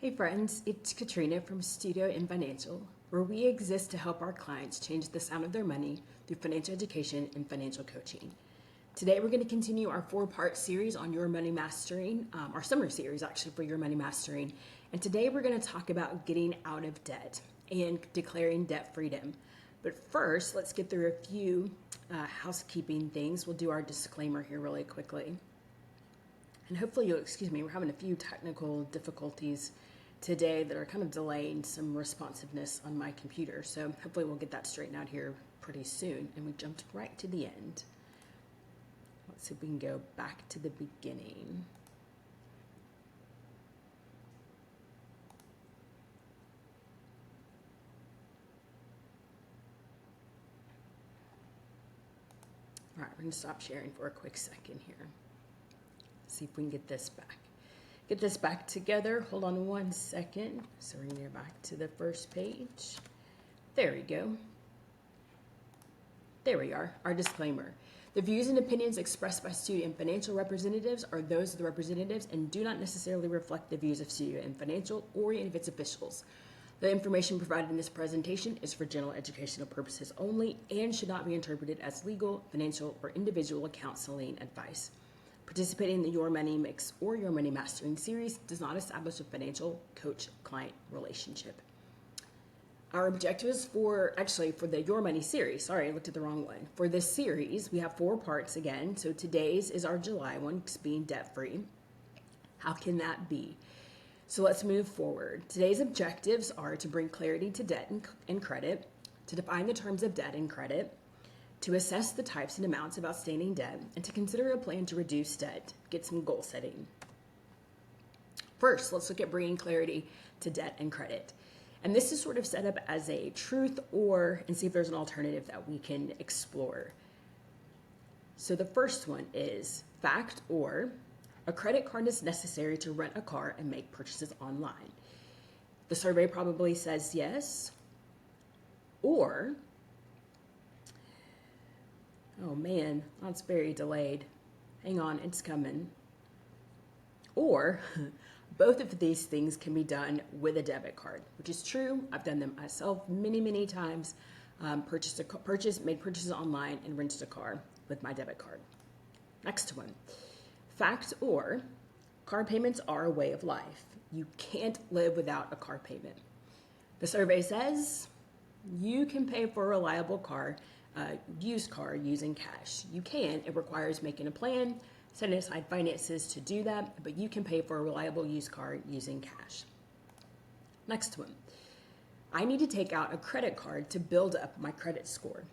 Hey friends, it's Katrina from StudioM Financial, where we exist to help our clients change the sound of their money through financial education and financial coaching. Today we're going to continue our 4-part series on your money mastering, our summer series actually for your money mastering. And today we're going to talk about getting out of debt and declaring debt freedom. But first, let's get through a few housekeeping things. We'll do our disclaimer here really quickly. And hopefully you'll excuse me, we're having a few technical difficulties today that are kind of delaying some responsiveness on my computer. So hopefully we'll get that straightened out here pretty soon. And we jumped right to the end. Let's see if we can go back to the beginning. All right, we're going to stop sharing for a quick second here. See if we can get this back together. Hold on one second. So we're going to go back to the first page. There we go. There we are, our disclaimer. The views and opinions expressed by StudioM Financial representatives are those of the representatives and do not necessarily reflect the views of StudioM Financial or any of its officials. The information provided in this presentation is for general educational purposes only and should not be interpreted as legal, financial, or individual counseling advice. Participating in the Your Money Mix or Your Money Mastering series does not establish a financial coach-client relationship. Our objectives for the Your Money series, sorry, I looked at the wrong one. For this series, we have 4 parts again. So today's is our July one, being debt-free. How can that be? So let's move forward. Today's objectives are to bring clarity to debt and credit, to define the terms of debt and credit, to assess the types and amounts of outstanding debt, and to consider a plan to reduce debt, get some goal setting. First, let's look at bringing clarity to debt and credit. And this is sort of set up as a truth and see if there's an alternative that we can explore. So the first one is fact or a credit card is necessary to rent a car and make purchases online. The survey probably says yes. Or, oh man, that's very delayed. Hang on, it's coming. Or, both of these things can be done with a debit card, which is true. I've done them myself many times. Made purchases online and rented a car with my debit card. Next one. Fact or car payments are a way of life. You can't live without a car payment. The survey says you can pay for a reliable used car using cash. You can. It requires making a plan, setting aside finances to do that, but you can pay for a reliable used car using cash. Next one. I need to take out a credit card to build up my credit score.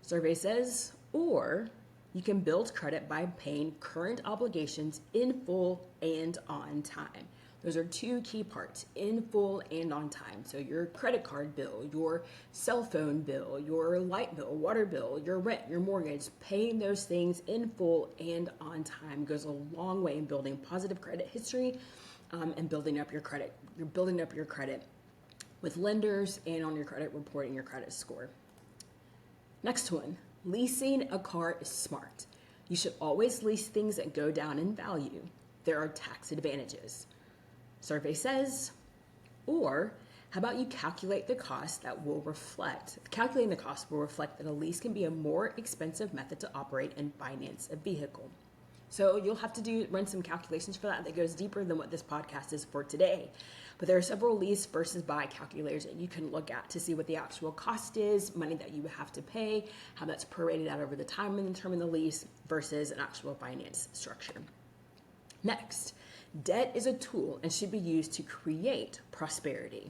Survey says, or you can build credit by paying current obligations in full and on time. Those are 2 key parts, in full and on time. So your credit card bill, your cell phone bill, your light bill, water bill, your rent, your mortgage, paying those things in full and on time goes a long way in building positive credit history and building up your credit. You're building up your credit with lenders and on your credit report and your credit score. Next one, leasing a car is smart. You should always lease things that go down in value. There are tax advantages. Survey says, or how about you calculate the cost that will reflect, calculating the cost will reflect that a lease can be a more expensive method to operate and finance a vehicle. So you'll have to run some calculations for that goes deeper than what this podcast is for today. But there are several lease versus buy calculators that you can look at to see what the actual cost is, money that you have to pay, how that's prorated out over the time and the term of the lease versus an actual finance structure. Next, debt is a tool and should be used to create prosperity.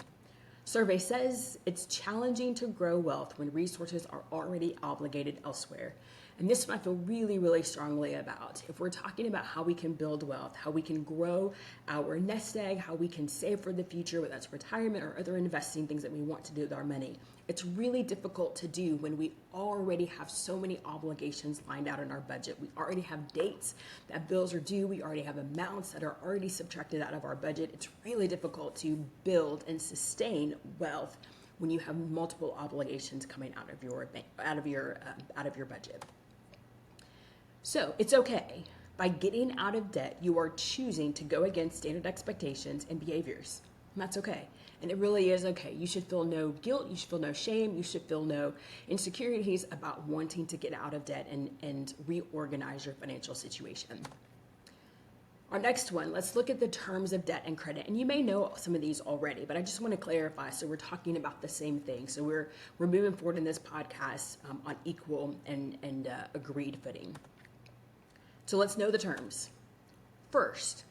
Survey says it's challenging to grow wealth when resources are already obligated elsewhere. And this one I feel really strongly about. If we're talking about how we can build wealth, how we can grow our nest egg, how we can save for the future, whether that's retirement or other investing things that we want to do with our money, it's really difficult to do when we already have so many obligations lined out in our budget. We already have dates that bills are due. We already have amounts that are already subtracted out of our budget. It's really difficult to build and sustain wealth when you have multiple obligations coming out of your budget. So it's okay By getting out of debt, you are choosing to go against standard expectations and behaviors. And that's okay. And it really is okay. You should feel no guilt. You should feel no shame. You should feel no insecurities about wanting to get out of debt and reorganize your financial situation. Our next one, let's look at the terms of debt and credit. And you may know some of these already, but I just want to clarify. So we're talking about the same thing. So we're moving forward in this podcast on equal and agreed footing. So let's know the terms. First,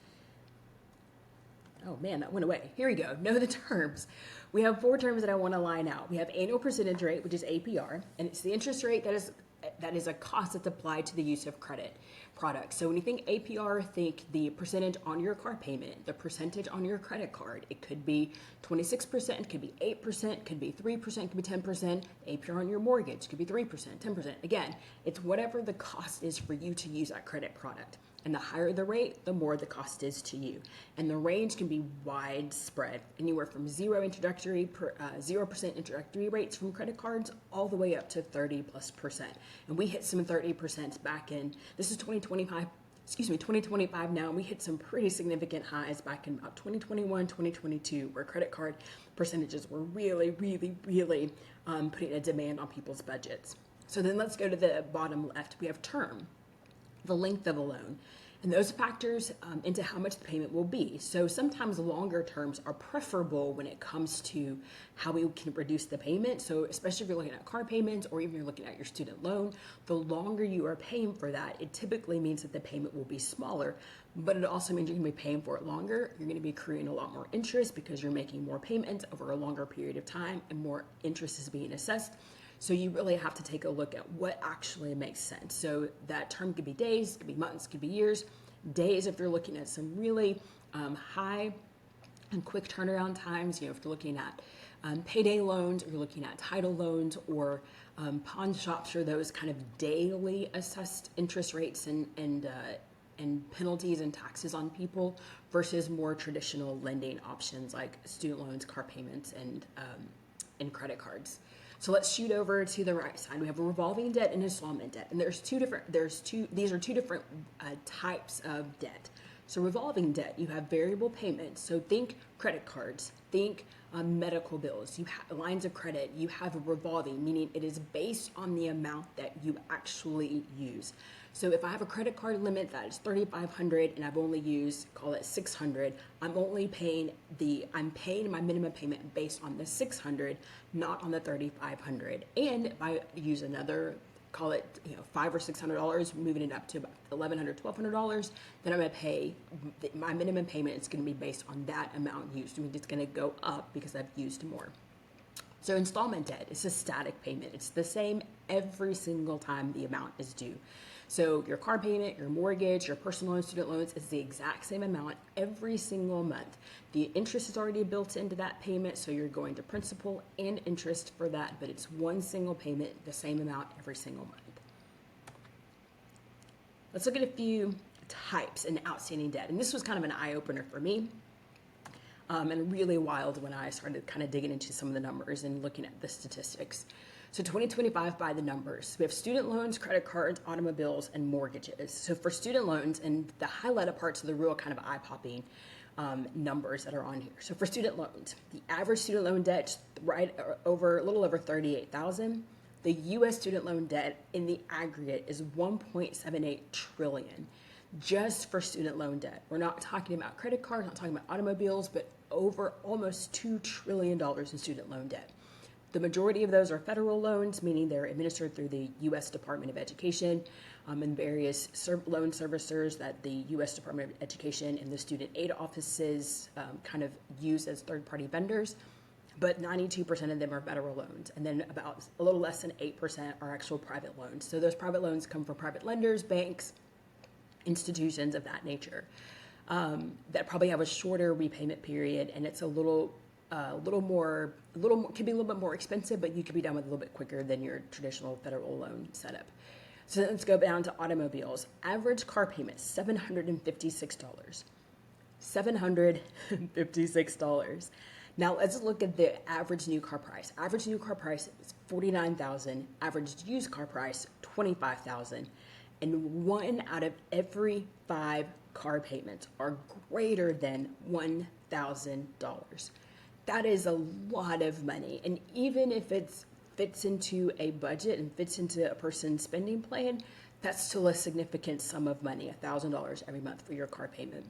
oh man, that went away. Here we go. Know the terms. We have 4 terms that I want to line out. We have annual percentage rate, which is APR, and it's the interest rate that is a cost that's applied to the use of credit products. So when you think APR, think the percentage on your car payment, the percentage on your credit card. It could be 26%, it could be 8%, it could be 3%, it could be 10%. APR on your mortgage could be 3%, 10%. Again, it's whatever the cost is for you to use that credit product. And the higher the rate, the more the cost is to you. And the range can be widespread, anywhere from 0% introductory rates from credit cards all the way up to 30+%. And we hit some 30% back in, this is 2025 now, and we hit some pretty significant highs back in about 2021, 2022, where credit card percentages were really putting a demand on people's budgets. So then let's go to the bottom left. We have term, the length of a loan, and those factors into how much the payment will be. So sometimes longer terms are preferable when it comes to how we can reduce the payment. So especially if you're looking at car payments or even you're looking at your student loan, the longer you are paying for that, it typically means that the payment will be smaller, but it also means you're going to be paying for it longer. You're going to be accruing a lot more interest because you're making more payments over a longer period of time and more interest is being assessed. So you really have to take a look at what actually makes sense. So that term could be days, could be months, could be years. Days if you're looking at some really high and quick turnaround times, if you're looking at payday loans, or you're looking at title loans, or pawn shops, or those kind of daily assessed interest rates and penalties and taxes on people versus more traditional lending options like student loans, car payments, and credit cards. So let's shoot over to the right side. We have a revolving debt and installment debt. And these are two different types of debt. So revolving debt, you have variable payments. So think credit cards, think medical bills, you have lines of credit, you have a revolving, meaning it is based on the amount that you actually use. So if I have a credit card limit that is $3,500 and I've only used, call it $600, I'm paying my minimum payment based on the $600, not on the $3,500. And if I use another, call it $500 or $600, moving it up to about $1,100, $1,200, then I'm going to pay my minimum payment. It's going to be based on that amount used. I mean, it's going to go up because I've used more. So installment debt is a static payment. It's the same every single time the amount is due. So your car payment, your mortgage, your personal loan, student loans is the exact same amount every single month. The interest is already built into that payment, so you're going to principal and interest for that, but it's one single payment, the same amount every single month. Let's look at a few types in outstanding debt. And this was kind of an eye-opener for me. And really wild when I started kind of digging into some of the numbers and looking at the statistics. So 2025 by the numbers. We have student loans, credit cards, automobiles, and mortgages. So for student loans, and the highlighted parts are the real kind of eye-popping numbers that are on here. So for student loans, the average student loan debt a little over $38,000. The U.S. student loan debt in the aggregate is $1.78 trillion. Just for student loan debt. We're not talking about credit cards, not talking about automobiles, but over almost $2 trillion in student loan debt. The majority of those are federal loans, meaning they're administered through the U.S. Department of Education and various loan servicers that the U.S. Department of Education and the student aid offices kind of use as third-party vendors. But 92% of them are federal loans, and then about a little less than 8% are actual private loans. So those private loans come from private lenders, banks, institutions of that nature that probably have a shorter repayment period, and it's a little more, can be a little bit more expensive, but you could be done with a little bit quicker than your traditional federal loan setup. So let's go down to automobiles. Average car payment, $756. $756. Now let's look at the average new car price. Average new car price is $49,000. Average used car price, $25,000. and 1 out of every 5 car payments are greater than $1,000. That is a lot of money. And even if it fits into a budget and fits into a person's spending plan, that's still a significant sum of money, $1,000 every month for your car payment.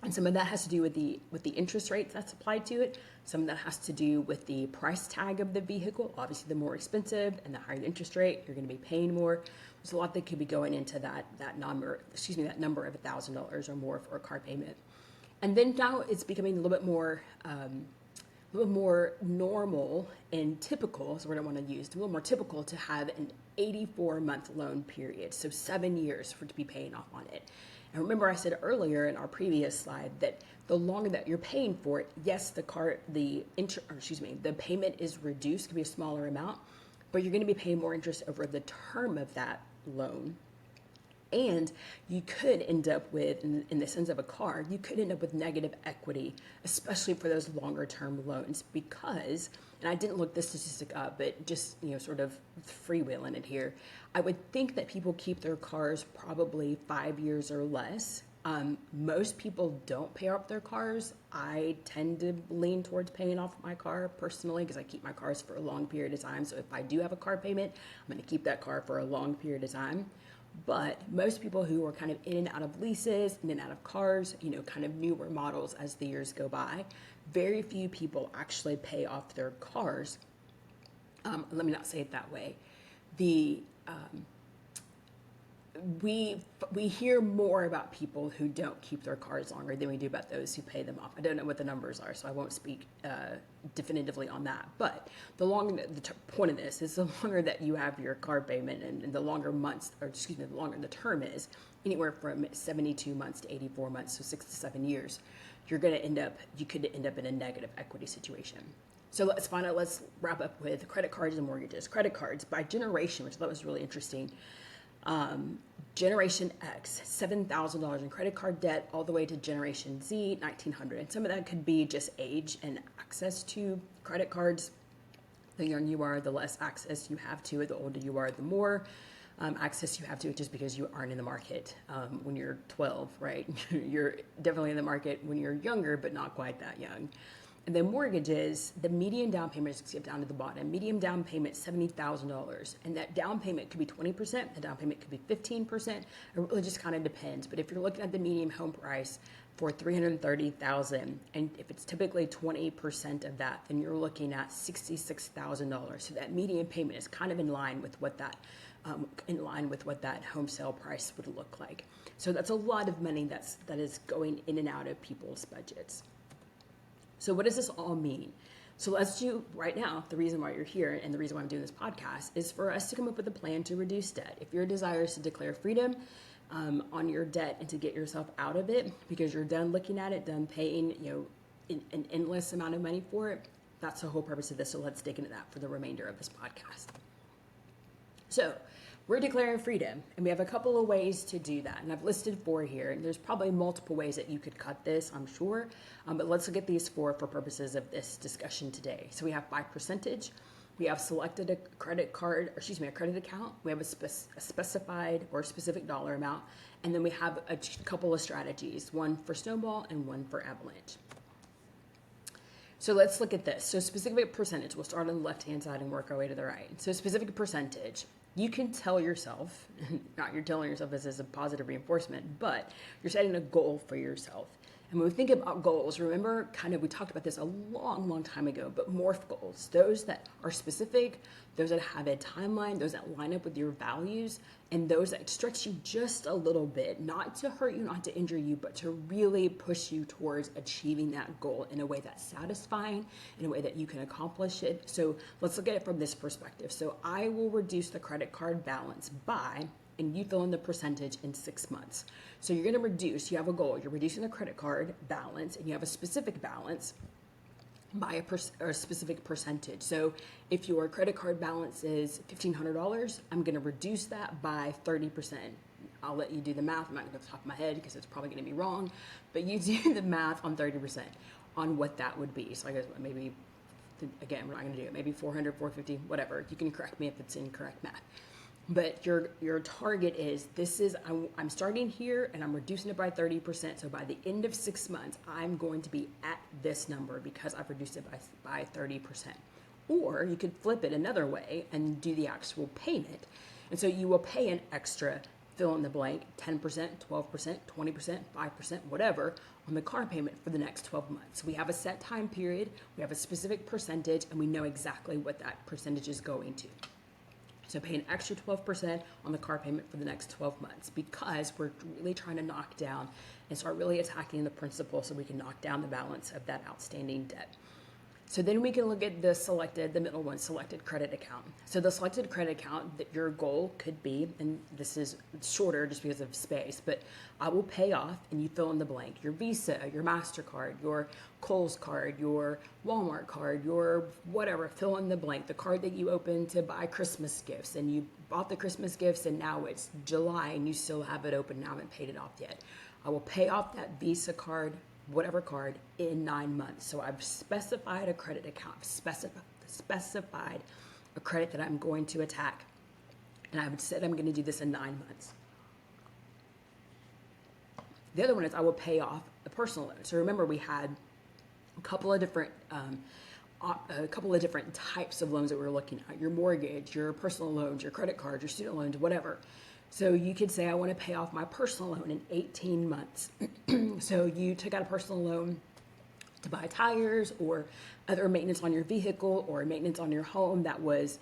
And some of that has to do with the interest rates that's applied to it. Some of that has to do with the price tag of the vehicle. Obviously, the more expensive and the higher the interest rate, you're going to be paying more. There's a lot that could be going into that number of $1,000 or more for a car payment. And then now it's becoming a little bit more normal and typical, so we don't want to use, a little more typical to have an 84-month loan period, so 7 years to be paying off on it. And remember I said earlier in our previous slide that the longer that you're paying for it, yes, the payment is reduced, can be a smaller amount, but you're going to be paying more interest over the term of that loan. And you could end up with, in the sense of a car, you could end up with negative equity, especially for those longer term loans because, and I didn't look this statistic up, but just, sort of freewheeling it here, I would think that people keep their cars probably 5 years or less. Most people don't pay off their cars. I tend to lean towards paying off my car personally because I keep my cars for a long period of time. So if I do have a car payment, I'm going to keep that car for a long period of time. But most people who are kind of in and out of leases, in and out of cars, kind of newer models as the years go by, very few people actually pay off their cars. Let me not say it that way. We hear more about people who don't keep their cars longer than we do about those who pay them off. I don't know what the numbers are, so I won't speak definitively on that. But the point of this is the longer that you have your car payment and the longer the longer the term is, anywhere from 72 months to 84 months, so 6 to 7 years, you could end up in a negative equity situation. So let's wrap up with credit cards and mortgages. Credit cards by generation, which I thought was really interesting. Generation X, $7,000 in credit card debt, all the way to Generation Z, $1,900. And some of that could be just age and access to credit cards. The younger you are, the less access you have to it. The older you are, the more access you have to it, just because you aren't in the market when you're 12, right? You're definitely in the market when you're younger, but not quite that young. And then mortgages, the median down payment, is skip down to the bottom. Median down payment, $70,000. And that down payment could be 20%, the down payment could be 15%. It really just kind of depends. But if you're looking at the median home price for $330,000, and if it's typically 20% of that, then you're looking at $66,000. So that median payment is kind of in line with what that home sale price would look like. So that's a lot of money that is going in and out of people's budgets. So what does this all mean? So let's do right now, the reason why you're here and the reason why I'm doing this podcast is for us to come up with a plan to reduce debt. If your desire is to declare freedom on your debt and to get yourself out of it because you're done looking at it, done paying an endless amount of money for it, that's the whole purpose of this. So let's dig into that for the remainder of this podcast. So we're declaring freedom, and we have a couple of ways to do that, and I've listed 4 here, and there's probably multiple ways that you could cut this, I'm sure, but let's look at these 4 for purposes of this discussion today. So we have by percentage, we have selected a credit account, we have a specified or specific dollar amount, and then we have a couple of strategies, one for snowball and one for avalanche. So let's look at this. So specific percentage, we'll start on the left-hand side and work our way to the right. So specific percentage, you can tell yourself, not you're telling yourself this as a positive reinforcement, but you're setting a goal for yourself. And when we think about goals, remember we talked about this a long, long time ago, but morph goals, those that are specific, those that have a timeline, those that line up with your values, and those that stretch you just a little bit, not to hurt you, not to injure you, but to really push you towards achieving that goal in a way that's satisfying, in a way that you can accomplish it. So let's look at it from this perspective. So I will reduce the credit card balance by, and you fill in the percentage in 6 months. So you're going to you have a goal, you're reducing the credit card balance, and you have a specific balance by a specific percentage. So if your credit card balance is $1,500, I'm going to reduce that by 30%. I'll let you do the math. I'm not going to go off the top of my head because it's probably going to be wrong, but you do the math on 30% on what that would be. So I guess maybe, again, we're not going to do it. Maybe 400, 450, whatever. You can correct me if it's incorrect math. But your target is, I'm starting here and I'm reducing it by 30%. So by the end of 6 months, I'm going to be at this number because I've reduced it by 30%. Or you could flip it another way and do the actual payment. And so you will pay an extra fill in the blank, 10%, 12%, 20%, 5%, whatever, on the car payment for the next 12 months. We have a set time period, we have a specific percentage, and we know exactly what that percentage is going to. So pay an extra 12% on the car payment for the next 12 months because we're really trying to knock down and start really attacking the principal so we can knock down the balance of that outstanding debt. So then we can look at the middle one, selected credit account. So the selected credit account, that your goal could be, and this is shorter just because of space, but I will pay off, and you fill in the blank, your Visa, your MasterCard, your Kohl's card, your Walmart card, your whatever, fill in the blank, the card that you opened to buy Christmas gifts, and you bought the Christmas gifts, and now it's July, and you still have it open, and haven't paid it off yet. I will pay off that Visa card, whatever card, in 9 months. So I've specified a credit account, specified a credit that I'm going to attack. And I've said I'm going to do this in 9 months. The other one is I will pay off a personal loan. So remember, we had a couple of different types of loans that we were looking at. Your mortgage, your personal loans, your credit cards, your student loans, whatever. So you could say, I want to pay off my personal loan in 18 months. So you took out a personal loan to buy tires or other maintenance on your vehicle or maintenance on your home that was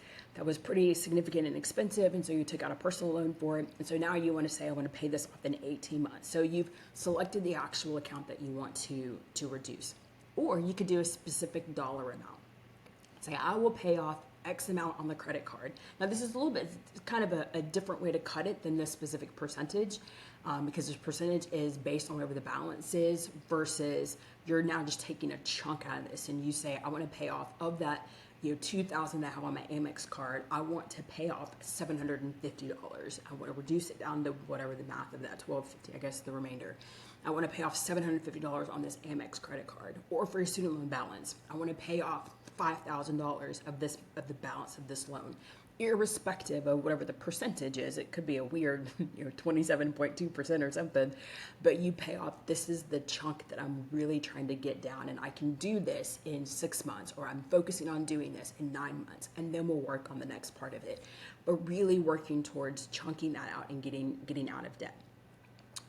pretty significant and expensive, and so you took out a personal loan for it. And so now you want to say, I want to pay this off in 18 months. So you've selected the actual account that you want to reduce. Or you could do a specific dollar amount. Say, I will pay off X amount on the credit card. Now this is a little bit kind of a different way to cut it than the specific percentage, because this percentage is based on whatever the balance is versus you're now just taking a chunk out of this and you say, I want to pay off of that, $2,000 that I have on my Amex card. I want to pay off $750. I want to reduce it down to whatever the math of that, $1,250, I guess the remainder. I want to pay off $750 on this Amex credit card. Or for your student loan balance, I want to pay off $5,000 of the balance of this loan, irrespective of whatever the percentage is. It could be a weird 27.2% or something, but you pay off, this is the chunk that I'm really trying to get down, and I can do this in 6 months, or I'm focusing on doing this in 9 months, and then we'll work on the next part of it. But really working towards chunking that out and getting out of debt.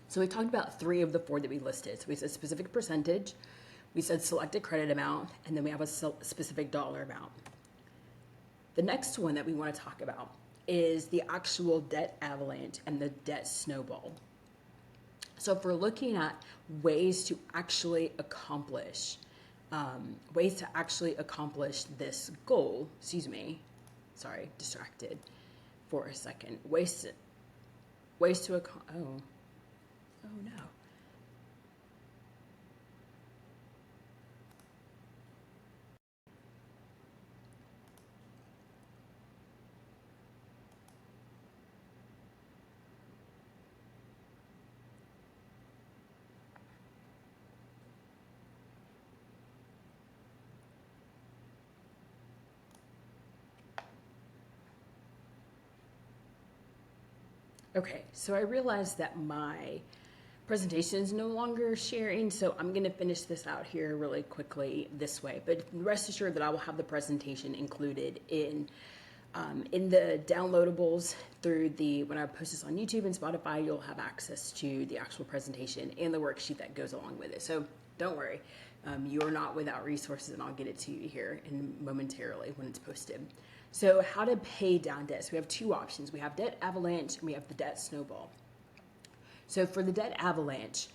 So we talked about 3 of the 4 that we listed. So we said specific percentage, we said selected credit amount, and then we have a specific dollar amount. The next one that we want to talk about is the actual debt avalanche and the debt snowball. So if we're looking at ways to actually accomplish this goal, distracted for a second. Oh no. Okay, so I realized that my presentation is no longer sharing, so I'm going to finish this out here really quickly this way. But rest assured that I will have the presentation included in the downloadables when I post this on YouTube and Spotify. You'll have access to the actual presentation and the worksheet that goes along with it. So don't worry, you are not without resources, and I'll get it to you here momentarily when it's posted. So how to pay down debt. So we have 2 options. We have debt avalanche and we have the debt snowball. So for the debt avalanche,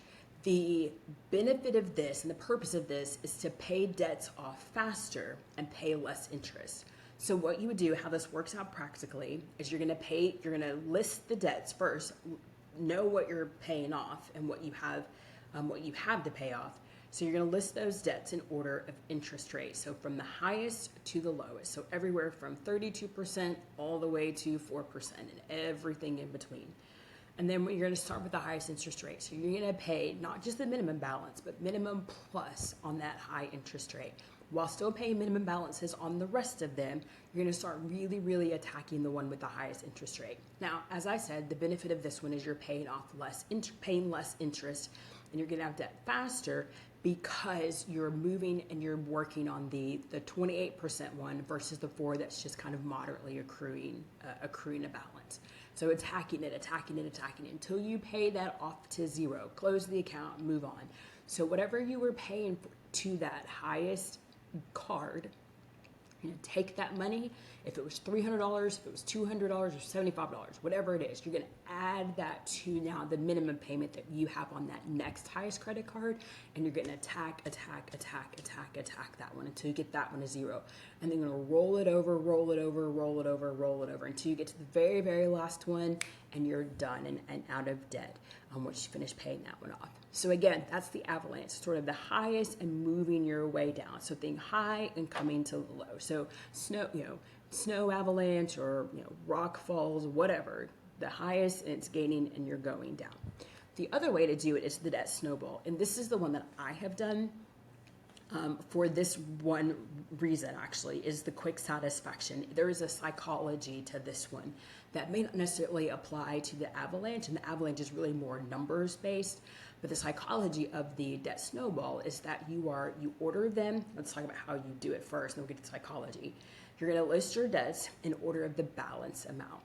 the benefit of this and the purpose of this is to pay debts off faster and pay less interest. So what you would do, how this works out practically, is you're going to list the debts first, know what you're paying off and what you have to pay off. So you're going to list those debts in order of interest rate. So from the highest to the lowest. So everywhere from 32% all the way to 4% and everything in between. And then you're going to start with the highest interest rate. So you're going to pay not just the minimum balance, but minimum plus on that high interest rate. while still paying minimum balances on the rest of them, you're going to start really, really attacking the one with the highest interest rate. Now, as I said, the benefit of this one is you're paying less interest, and you're getting out of debt faster because you're moving and you're working on the 28% one versus the 4 that's just kind of moderately accruing a balance. So attacking it until you pay that off to zero, close the account, move on. So whatever you were paying to that highest card, you're going to take that money. If it was $300, if it was $200 or $75, whatever it is, you're going to add that to now the minimum payment that you have on that next highest credit card, and you're going to attack that one until you get that one to zero. And then you're going to roll it over until you get to the very, very last one, and you're done and out of debt once you finish paying that one off. So again, that's the avalanche, sort of the highest and moving your way down. So think high and coming to the low. So snow avalanche or rock falls, whatever, the highest, and it's gaining and you're going down. The other way to do it is the debt snowball, and this is the one that I have done for this one reason, actually, is the quick satisfaction. There is a psychology to this one that may not necessarily apply to the avalanche, and the avalanche is really more numbers based. But the psychology of the debt snowball is that you order them. Let's talk about how you do it first, and then we'll get to psychology. You're going to list your debts in order of the balance amount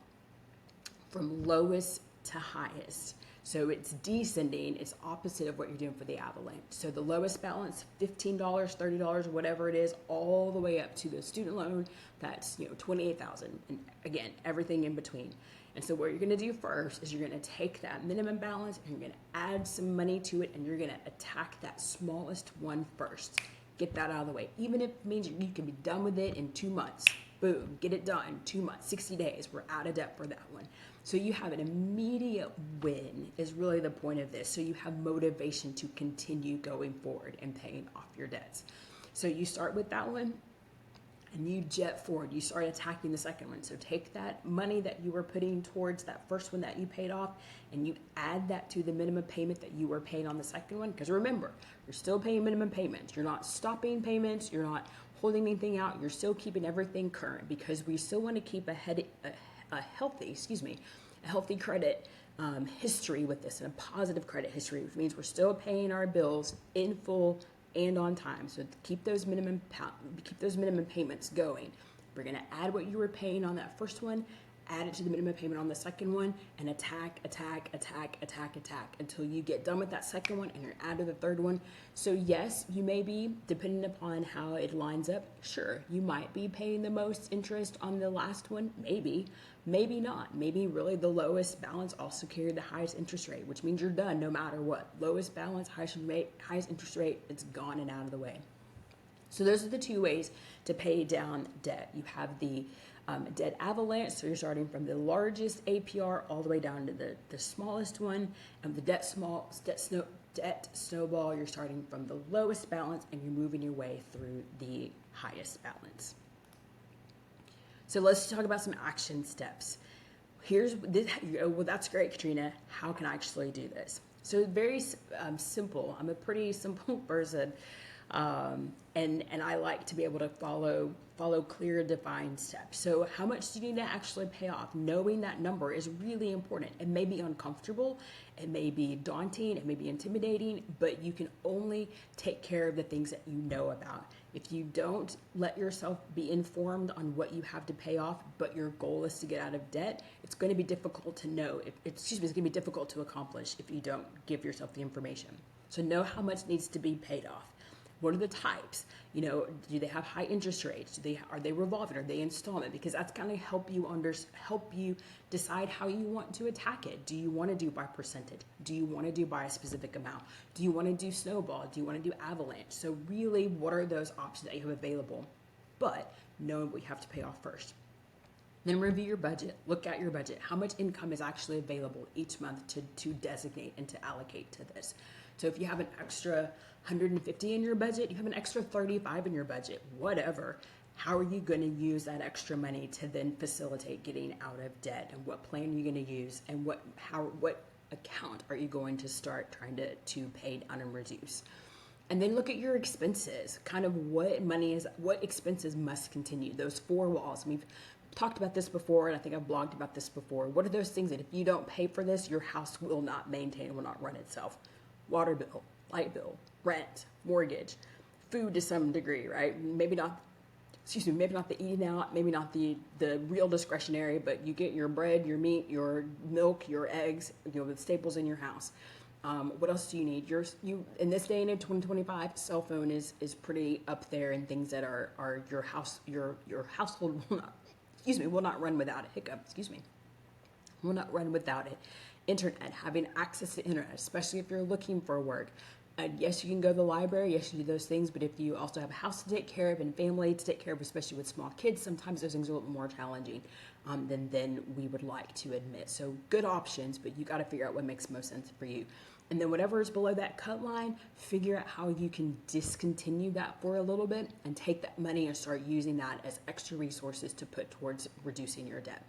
from lowest to highest. So it's descending, it's opposite of what you're doing for the avalanche. So the lowest balance, $15, $30, whatever it is, all the way up to the student loan, that's $28,000, and again, everything in between. And so what you're going to do first is you're going to take that minimum balance and you're going to add some money to it, and you're going to attack that smallest one first. Get that out of the way. Even if it means you can be done with it in 2 months. Boom, get it done, 2 months, 60 days, we're out of debt for that one. So you have an immediate win is really the point of this. So you have motivation to continue going forward and paying off your debts. So you start with that one and you jet forward. You start attacking the second one. So take that money that you were putting towards that first one that you paid off, and you add that to the minimum payment that you were paying on the second one. Because remember, you're still paying minimum payments. You're not stopping payments. You're not holding anything out. You're still keeping everything current, because we still want to keep a healthy credit history with this, and a positive credit history, which means we're still paying our bills in full and on time. So keep those minimum payments going. We're going to add what you were paying on that first one, add it to the minimum payment on the second one, and attack until you get done with that second one and you're out of the third one. So yes, you may be, depending upon how it lines up, sure, you might be paying the most interest on the last one, maybe not. Maybe really the lowest balance also carried the highest interest rate, which means you're done no matter what. Lowest balance, highest interest rate, it's gone and out of the way. So those are the two ways to pay down debt. You have the debt avalanche, so you're starting from the largest APR all the way down to the smallest one. And the debt snowball, you're starting from the lowest balance and you're moving your way through the highest balance. So let's talk about some action steps. Well, that's great, Katrina. How can I actually do this? So very simple. I'm a pretty simple person. And I like to be able to follow clear, defined steps. So how much do you need to actually pay off? Knowing that number is really important. It may be uncomfortable, it may be daunting, it may be intimidating, but you can only take care of the things that you know about. If you don't let yourself be informed on what you have to pay off, but your goal is to get out of debt, it's going to be difficult to know. It's going to be difficult to accomplish if you don't give yourself the information. So know how much needs to be paid off. What are the types? Do they have high interest rates? Are they revolving? Are they installment? Because that's going to help you decide how you want to attack it. Do you want to do by percentage? Do you want to do by a specific amount? Do you want to do snowball? Do you want to do avalanche? So really, what are those options that you have available? But knowing what you have to pay off first. Then review your budget. Look at your budget. How much income is actually available each month to designate and to allocate to this? So if you have an extra 150 in your budget, you have an extra 35 in your budget, whatever. How are you going to use that extra money to then facilitate getting out of debt? And what plan are you going to use? And what account are you going to start trying to pay down and reduce? And then look at your expenses, kind of what expenses must continue, those four walls. We've talked about this before, and I think I've blogged about this before. What are those things that if you don't pay for this, your house will not maintain, will not run itself? Water bill, light bill, rent, mortgage, food to some degree, right? Maybe not the eating out, maybe not the real discretionary, but you get your bread, your meat, your milk, your eggs, the staples in your house. What else do you need? You in this day and age, 2025, cell phone is pretty up there, and things that are your household will not run without it. Will not run without it. Internet, having access to internet, especially if you're looking for work. Yes, you can go to the library. Yes, you do those things. But if you also have a house to take care of and family to take care of, especially with small kids, sometimes those things are a little more challenging than we would like to admit. So good options, but you got to figure out what makes most sense for you. And then whatever is below that cut line, figure out how you can discontinue that for a little bit and take that money and start using that as extra resources to put towards reducing your debt.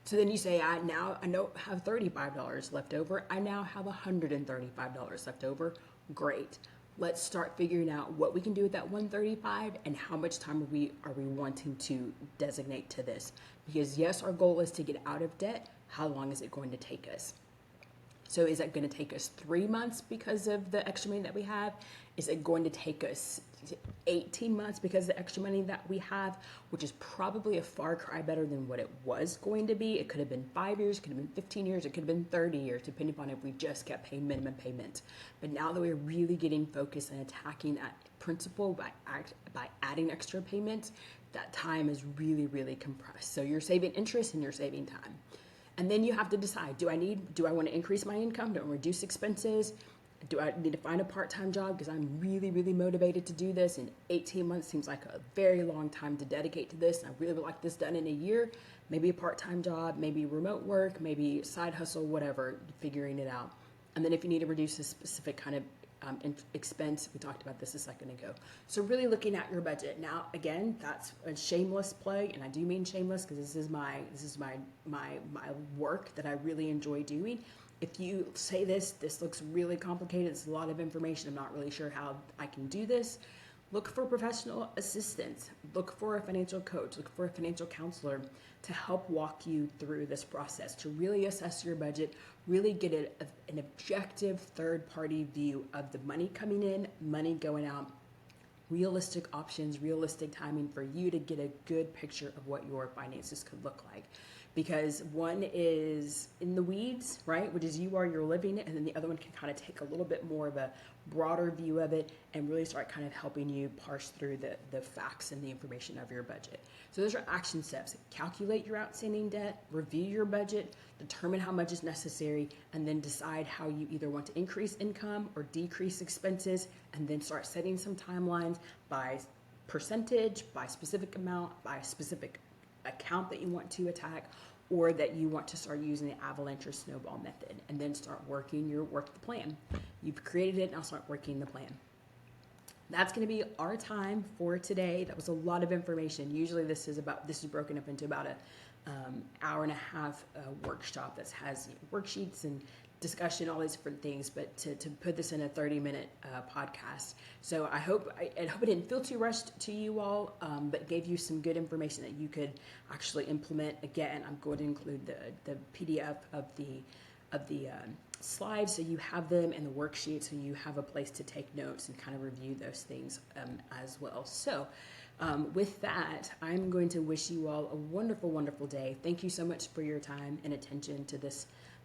So then you say, I don't have $35 left over. I now have $135 left over. Great. Let's start figuring out what we can do with that $135 and how much time are we wanting to designate to this. Because yes, our goal is to get out of debt. How long is it going to take us? So is that going to take us 3 months because of the extra money that we have? Is it going to take us 18 months because of the extra money that we have, which is probably a far cry better than what it was going to be? It could have been 5 years, it could have been 15 years, it could have been 30 years, depending upon if we just kept paying minimum payments. But now that we're really getting focused and attacking that principle by adding extra payments, that time is really, really compressed. So you're saving interest and you're saving time. And then you have to decide, do I want to increase my income? Do I reduce expenses? Do I need to find a part-time job because I'm really, really motivated to do this? And 18 months seems like a very long time to dedicate to this. And I really would like this done in a year. Maybe a part-time job, maybe remote work, maybe side hustle, whatever, figuring it out. And then if you need to reduce a specific kind of expense, we talked about this a second ago. So really looking at your budget. Now, again, that's a shameless plug, and I do mean shameless because this is my work that I really enjoy doing. If you say this looks really complicated, it's a lot of information, I'm not really sure how I can do this, look for professional assistance, look for a financial coach, look for a financial counselor to help walk you through this process, to really assess your budget, really get an objective third-party view of the money coming in, money going out, realistic options, realistic timing for you to get a good picture of what your finances could look like. Because one is in the weeds, right, which is you're living it, and then the other one can kind of take a little bit more of a broader view of it and really start kind of helping you parse through the facts and the information of your budget. So those are action steps. Calculate your outstanding debt, review your budget, determine how much is necessary, and then decide how you either want to increase income or decrease expenses, and then start setting some timelines by percentage, by specific amount, by specific account that you want to attack, or that you want to start using the avalanche or snowball method, and then start working the plan. You've created it, now start working the plan. That's going to be our time for today. That was a lot of information. Usually this is broken up into about an hour and a half workshop that has worksheets and discussion, all these different things, but to put this in a 30-minute podcast. So I hope it didn't feel too rushed to you all, but gave you some good information that you could actually implement. Again, I'm going to include the PDF of the slides so you have them, and the worksheets so you have a place to take notes and kind of review those things as well. So with that, I'm going to wish you all a wonderful, wonderful day. Thank you so much for your time and attention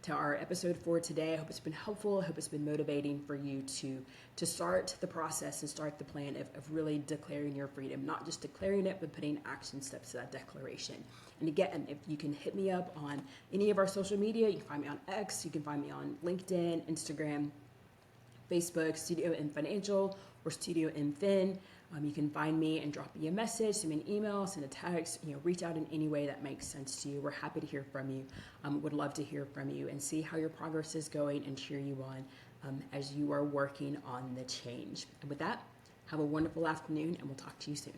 to our episode for today. I hope it's been helpful. I hope it's been motivating for you to start the process and start the plan of really declaring your freedom, not just declaring it, but putting action steps to that declaration. And again, if you can hit me up on any of our social media, you can find me on X, you can find me on LinkedIn, Instagram, Facebook, StudioM Financial, or StudioM Fin. You can find me and drop me a message, send me an email, send a text, reach out in any way that makes sense to you. We're happy to hear from you. Would love to hear from you and see how your progress is going and cheer you on as you are working on the change. And with that, have a wonderful afternoon, and we'll talk to you soon.